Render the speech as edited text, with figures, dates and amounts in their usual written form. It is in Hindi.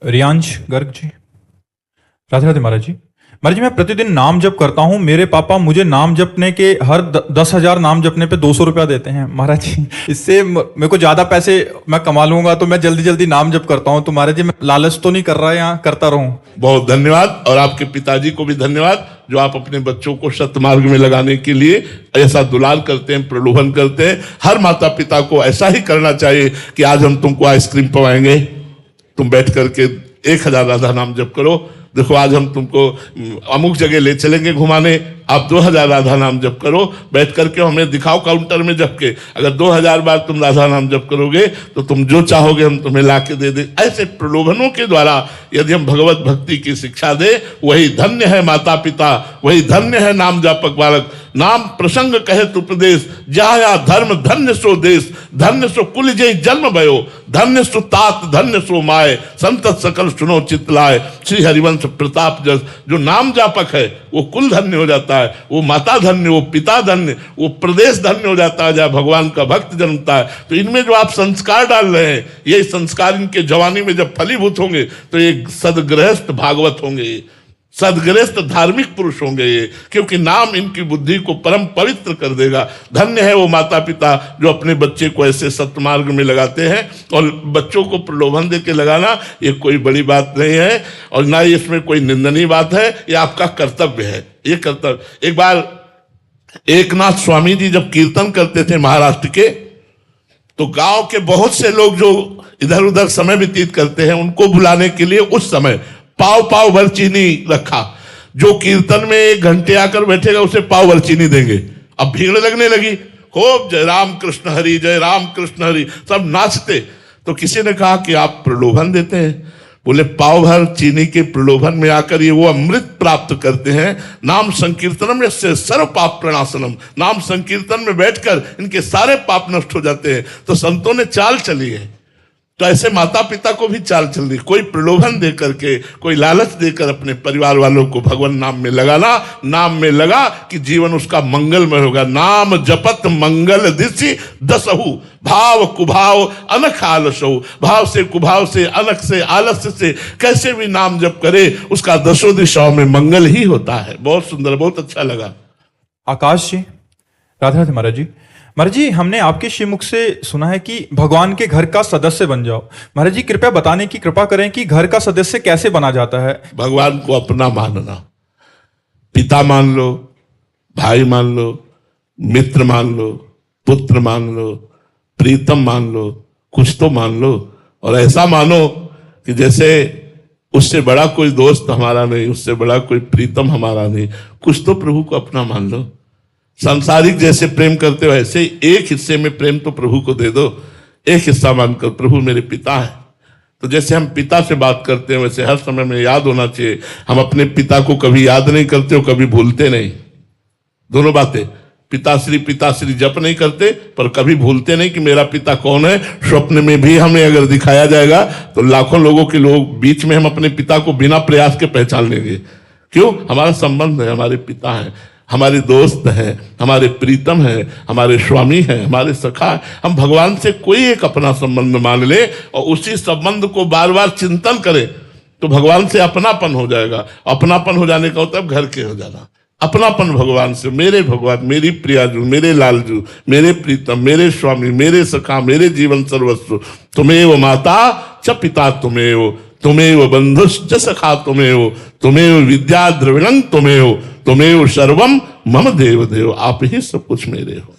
रियांश गर्ग जी। राधे राधे महाराज जी। महाराज जी, मैं प्रतिदिन नाम जप करता हूँ। मेरे पापा मुझे नाम जपने के हर 10,000 नाम जपने पे 200 रुपया देते हैं महाराज जी। इससे मेरे को ज्यादा पैसे मैं कमा लूंगा, तो मैं जल्दी जल्दी नाम जप करता हूँ। तो महाराज जी, मैं लालच तो नहीं कर रहा, यहाँ करता रहूं। बहुत धन्यवाद। और आपके पिताजी को भी धन्यवाद जो आप अपने बच्चों को सत्मार्ग में लगाने के लिए ऐसा दुलार करते हैं, प्रलोभन करते हैं। हर माता पिता को ऐसा ही करना चाहिए कि आज हम तुमको आइसक्रीम पवाएंगे, तुम बैठ करके 1000 राधा नाम जप करो। देखो आज हम तुमको अमुक जगह ले चलेंगे घुमाने, आप 2000 राधा नाम जप करो, बैठ करके हमें दिखाओ काउंटर में जप के। अगर 2000 बार तुम राधा नाम जप करोगे तो तुम जो चाहोगे हम तुम्हें ला के दे दे। ऐसे प्रलोभनों के द्वारा यदि हम भगवत भक्ति की शिक्षा दे, वही धन्य है माता पिता, वही धन्य है नाम जापक बालक। नाम प्रसंग कहे उपदेश, जाया धर्म धन्य सो देश, धन्य सो कुल जय जन्म भयो, धन्य सो तात धन्य सो माए, संतत सकल सुनो चितलाए। श्री हरिवंश प्रताप जस जो नाम जापक है वो कुल धन्य हो जाता है, वो माता धन्य, वो पिता धन्य, वो प्रदेश धन्य हो जाता है जहाँ भगवान का भक्त जन्मता है। तो इनमें जो आप संस्कार डाल रहे हैं, ये संस्कार इनके जवानी में जब फलीभूत होंगे तो एक सदगृहस्थ भागवत होंगे, सदगृहस्थ धार्मिक पुरुष होंगे ये, क्योंकि नाम इनकी बुद्धि को परम पवित्र कर देगा। धन्य है वो माता पिता जो अपने बच्चे को ऐसे सत्मार्ग में लगाते हैं। और बच्चों को प्रलोभन दे के लगाना ये कोई बड़ी बात नहीं है, और ना ही इसमें कोई निंदनीय बात है, ये आपका कर्तव्य है, ये कर्तव्य। एक बार एकनाथ स्वामी जी जब कीर्तन करते थे महाराष्ट्र के, तो गांव के बहुत से लोग जो इधर उधर समय व्यतीत करते हैं उनको बुलाने के लिए उस समय पाव पाव भर चीनी रखा। जो कीर्तन में 1 घंटे आकर बैठेगा उसे पाव भर चीनी देंगे। अब भीड़ लगने लगी, खूब जय राम कृष्ण हरि, जय राम कृष्ण हरि, सब नाचते। तो किसी ने कहा कि आप प्रलोभन देते हैं। बोले पाव भर चीनी के प्रलोभन में आकर ये वो अमृत प्राप्त करते हैं। नाम संकीर्तनम से सर्व पाप प्रणाशनम, नाम संकीर्तन में बैठकर इनके सारे पाप नष्ट हो जाते हैं। तो संतों ने चाल चली है, तो ऐसे माता पिता को भी चाल चल रही। कोई प्रलोभन दे करके, कोई लालच देकर अपने परिवार वालों को भगवान नाम में लगाना, नाम में लगा कि जीवन उसका मंगलमय होगा। नाम जपत मंगल दिशि दसहु, भाव कुभाव अनख आलसहु। भाव से, कुभाव से, अनख से, आलस्य से कैसे भी नाम जप करे उसका 10 दिशाओं में मंगल ही होता है। बहुत सुंदर, बहुत अच्छा लगा। आकाश जी। राधे राधे महाराज जी। महाराज जी, हमने आपके श्रीमुख से सुना है कि भगवान के घर का सदस्य बन जाओ। महाराज जी, कृपया बताने की कृपा करें कि घर का सदस्य कैसे बना जाता है। भगवान को अपना मानना, पिता मान लो, भाई मान लो, मित्र मान लो, पुत्र मान लो, प्रीतम मान लो, कुछ तो मान लो। और ऐसा मानो कि जैसे उससे बड़ा कोई दोस्त हमारा नहीं, उससे बड़ा कोई प्रीतम हमारा नहीं। कुछ तो प्रभु को अपना मान लो। सांसारिक जैसे प्रेम करते हो ऐसे एक हिस्से में प्रेम तो प्रभु को दे दो। एक हिस्सा मानकर प्रभु मेरे पिता है, तो जैसे हम पिता से बात करते हैं वैसे हर समय में याद होना चाहिए। हम अपने पिता को कभी याद नहीं करते और कभी भूलते नहीं। दोनों बातें, पिताश्री जप नहीं करते पर कभी भूलते नहीं कि मेरा पिता कौन है। स्वप्न में भी हमें अगर दिखाया जाएगा तो लाखों लोगों के लोग बीच में हम अपने पिता को बिना प्रयास के पहचान लेंगे। क्यों? हमारा संबंध है, हमारे पिता है, हमारे दोस्त हैं, हमारे प्रीतम हैं, हमारे स्वामी हैं, हमारे सखा हैं। हम भगवान से कोई एक अपना संबंध मान ले और उसी संबंध को बार बार चिंतन करें तो भगवान से अपनापन हो जाएगा। अपनापन हो जाने का होता है घर के हो जाना। अपनापन भगवान से, मेरे भगवान, मेरी प्रियाजू, मेरे लालजू, मेरे प्रीतम, मेरे स्वामी, मेरे सखा, मेरे जीवन सर्वस्व। तुम्हें माता च पिता तुम्हें, तुम्हें बंधुश्च सखा तुम्हें, तुम्हें विद्या द्रविणं तुम्हें सर्वम मम देव देव। आप ही सब कुछ मेरे हो।